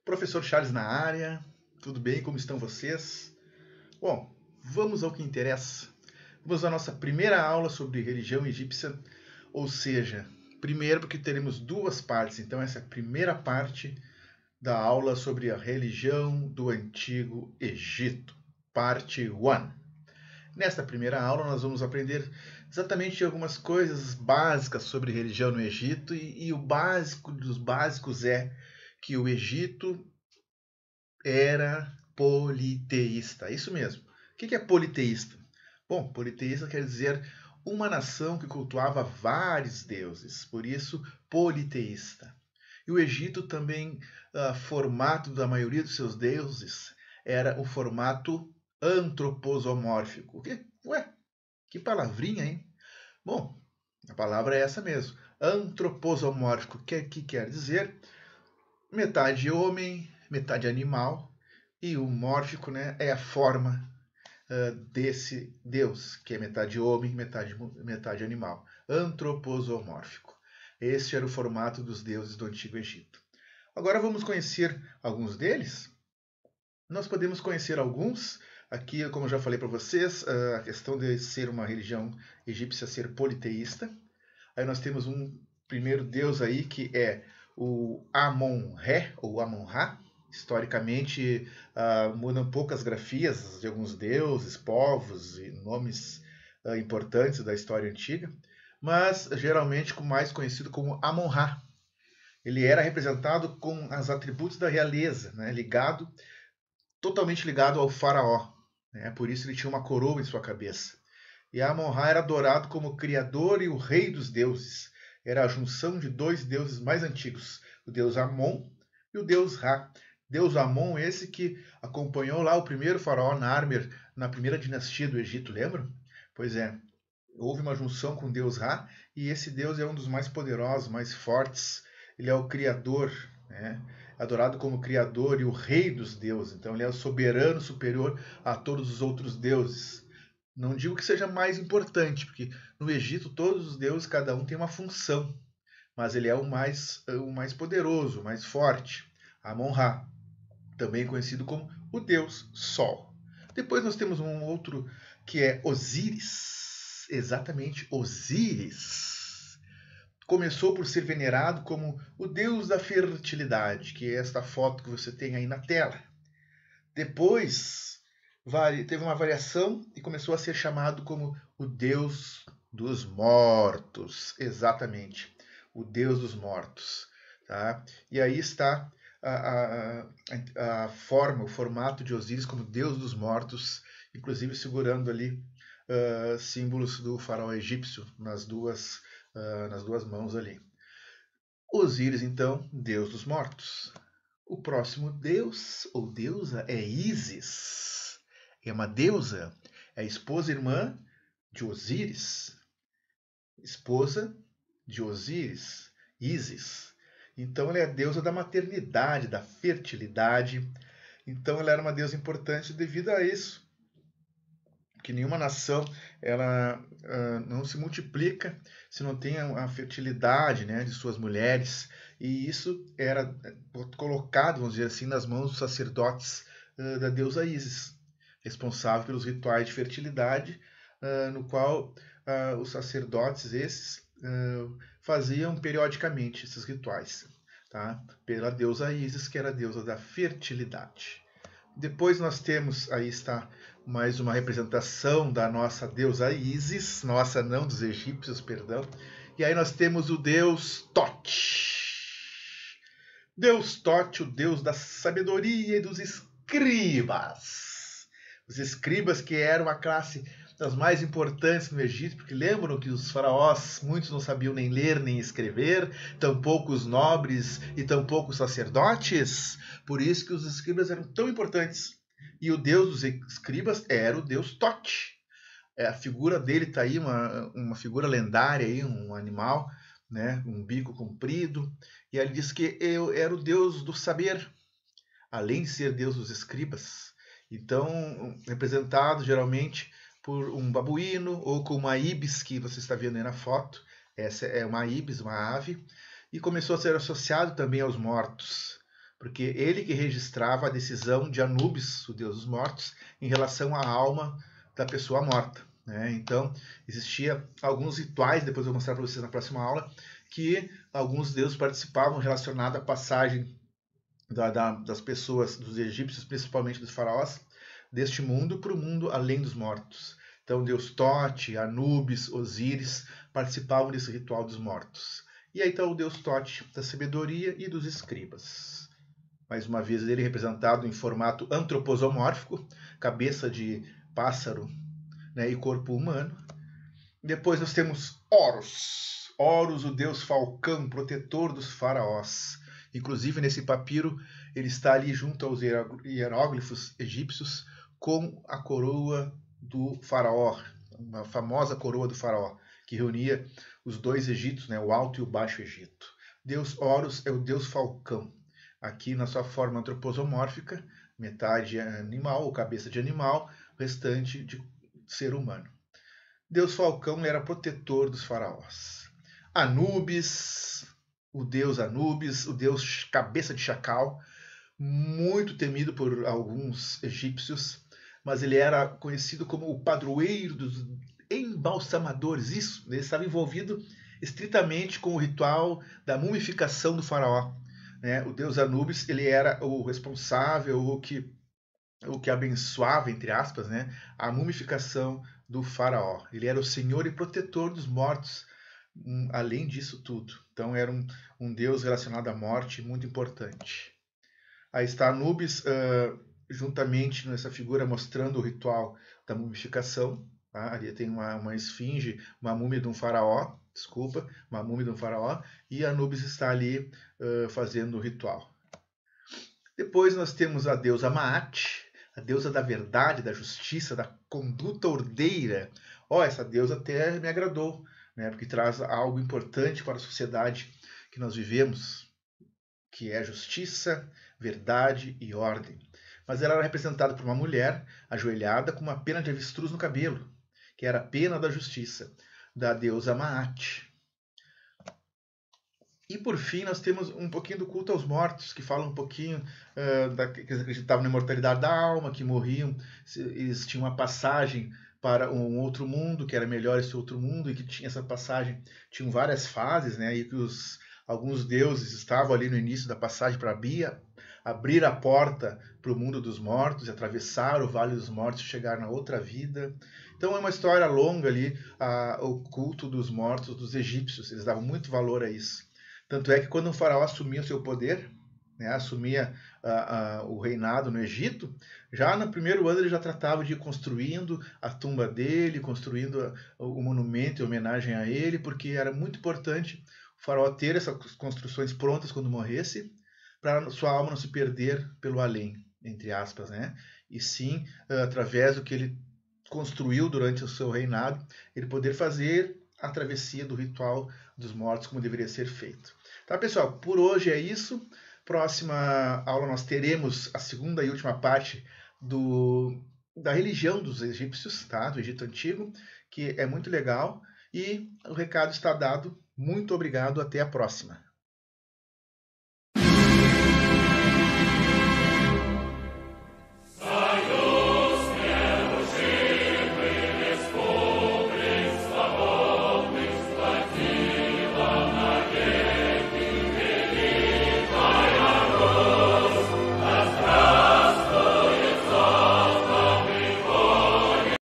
Professor Charles na área, tudo bem? Como estão vocês? Bom, vamos ao que interessa. Vamos à nossa primeira aula sobre religião egípcia, ou seja, primeiro porque teremos duas partes, então essa é a primeira parte da aula sobre a religião do Antigo Egito, parte 1. Nesta primeira aula nós vamos aprender exatamente algumas coisas básicas sobre religião no Egito e o básico dos básicos é que o Egito era politeísta. Isso mesmo. O que é politeísta? Bom, politeísta quer dizer uma nação que cultuava vários deuses, por isso politeísta. E o Egito também, formato da maioria dos seus deuses, era o formato antroposomórfico. Ué, que palavrinha, hein? Bom, a palavra é essa mesmo. Antroposomórfico, que quer dizer metade homem, metade animal, e o mórfico, né, é a forma desse Deus, que é metade homem, metade animal. Antroposomórfico. Este era o formato dos deuses do Antigo Egito. Agora vamos conhecer alguns deles? Nós podemos conhecer alguns. Aqui, como eu já falei para vocês, a questão de ser uma religião egípcia ser politeísta. Aí nós temos um primeiro deus aí que é o Amon-Ré, ou Amon-Ra. Historicamente, mudam poucas grafias de alguns deuses, povos e nomes importantes da história antiga, mas geralmente mais conhecido como Amon-Ra. Ele era representado com os atributos da realeza, né, totalmente ligado ao faraó. Né, por isso ele tinha uma coroa em sua cabeça. E Amon-Ra era adorado como criador e o rei dos deuses. Era a junção de dois deuses mais antigos, o deus Amon e o deus Ra. Deus Amon, esse que acompanhou lá o primeiro faraó Narmer na primeira dinastia do Egito, lembram? Pois é, houve uma junção com o deus Ra e esse deus é um dos mais poderosos, mais fortes. Ele é o criador, né? Adorado como criador e o rei dos deuses. Então ele é o soberano superior a todos os outros deuses. Não digo que seja mais importante, porque no Egito todos os deuses, cada um tem uma função, mas ele é o mais poderoso, o mais forte. Amon-Ra, também conhecido como o deus Sol. Depois nós temos um outro que é Osíris, exatamente Osíris. Começou por ser venerado como o deus da fertilidade, que é esta foto que você tem aí na tela. Depois teve uma variação e começou a ser chamado como o deus dos mortos, exatamente, o deus dos mortos. Tá? E aí está a forma, o formato de Osíris como deus dos mortos, inclusive segurando ali símbolos do faraó egípcio nas duas mãos ali. Osíris, então, deus dos mortos. O próximo deus ou deusa é Ísis. É uma deusa, é a esposa e irmã de Osíris. Esposa de Osíris, Ísis. Então ela é a deusa da maternidade, da fertilidade. Então ela era uma deusa importante devido a isso. Que nenhuma nação ela não se multiplica se não tem a fertilidade, né, de suas mulheres. E isso era colocado, vamos dizer assim, nas mãos dos sacerdotes da deusa Ísis, responsável pelos rituais de fertilidade, no qual os sacerdotes esses faziam periodicamente esses rituais, tá? Pela deusa Ísis, que era a deusa da fertilidade. Depois nós temos, aí está mais uma representação da nossa deusa Ísis, nossa não, dos egípcios, perdão. E aí nós temos o deus Tote. Deus Tote, o deus da sabedoria e dos escribas. Os escribas que eram a classe das mais importantes no Egito, porque lembram que os faraós, muitos não sabiam nem ler nem escrever, tampouco os nobres e tampouco os sacerdotes, por isso que os escribas eram tão importantes. E o deus dos escribas era o deus Tote. A figura dele está aí, uma figura lendária, aí, um animal, né, um bico comprido, e ele diz que eu era o deus do saber, além de ser deus dos escribas. Então, representado geralmente por um babuíno ou com uma ibis, que você está vendo aí na foto. Essa é uma ibis, uma ave, e começou a ser associado também aos mortos. porque ele que registrava a decisão de Anubis, o deus dos mortos, em relação à alma da pessoa morta. Né? Então, existia alguns rituais, depois eu vou mostrar para vocês na próxima aula, que alguns deuses participavam relacionados à passagem das pessoas, dos egípcios, principalmente dos faraós, deste mundo para o mundo além dos mortos. Então, Deus Tote, Anubis, Osíris participavam desse ritual dos mortos. E aí está o Deus Tote da sabedoria e dos escribas. Mais uma vez, ele representado em formato antroposomórfico, cabeça de pássaro, né, e corpo humano. Depois nós temos Horus. Horus, o deus falcão, protetor dos faraós. Inclusive, nesse papiro, ele está ali junto aos hieróglifos egípcios com a coroa do faraó, uma famosa coroa do faraó, que reunia os dois Egitos, né, o Alto e o Baixo Egito. Deus Horus é o deus falcão, aqui na sua forma antroposomórfica, metade animal, ou cabeça de animal, restante de ser humano. Deus falcão era protetor dos faraós. Anubis, o deus cabeça de chacal, muito temido por alguns egípcios, mas ele era conhecido como o padroeiro dos embalsamadores. Isso, ele estava envolvido estritamente com o ritual da mumificação do faraó. Né? O deus Anubis, ele era o responsável, o que abençoava, entre aspas, né, a mumificação do faraó. Ele era o senhor e protetor dos mortos, além disso tudo. Então era um deus relacionado à morte muito importante. Aí está Anubis, juntamente nessa figura mostrando o ritual da mumificação. Tá? Ali tem uma esfinge, uma múmia de um faraó, uma múmia de um faraó, e Anubis está ali fazendo o ritual. Depois nós temos a deusa Maat, a deusa da verdade, da justiça, da conduta ordeira. Essa deusa até me agradou, né? Porque traz algo importante para a sociedade que nós vivemos, que é justiça, verdade e ordem. Mas ela era representada por uma mulher ajoelhada com uma pena de avestruz no cabelo, que era a pena da justiça, da deusa Maat. E por fim, nós temos um pouquinho do culto aos mortos, que fala um pouquinho que eles acreditavam na imortalidade da alma, que morriam, eles tinham uma passagem para um outro mundo, que era melhor esse outro mundo, e que tinha essa passagem, tinham várias fases, né, e que alguns deuses estavam ali no início da passagem para abrir a porta para o mundo dos mortos, e atravessar o Vale dos Mortos e chegar na outra vida. Então é uma história longa ali, o culto dos mortos dos egípcios, eles davam muito valor a isso. Tanto é que quando o faraó assumia o seu poder, né, assumia o reinado no Egito, já no primeiro ano ele já tratava de ir construindo a tumba dele, construindo o monumento em homenagem a ele, porque era muito importante o faraó ter essas construções prontas quando morresse, para sua alma não se perder pelo além, entre aspas, né? E sim, através do que ele construiu durante o seu reinado, ele poder fazer a travessia do ritual dos mortos como deveria ser feito. Tá, pessoal? Por hoje é isso. Próxima aula nós teremos a segunda e última parte da religião dos egípcios, tá? Do Egito Antigo, que é muito legal. E o recado está dado. Muito obrigado. Até a próxima.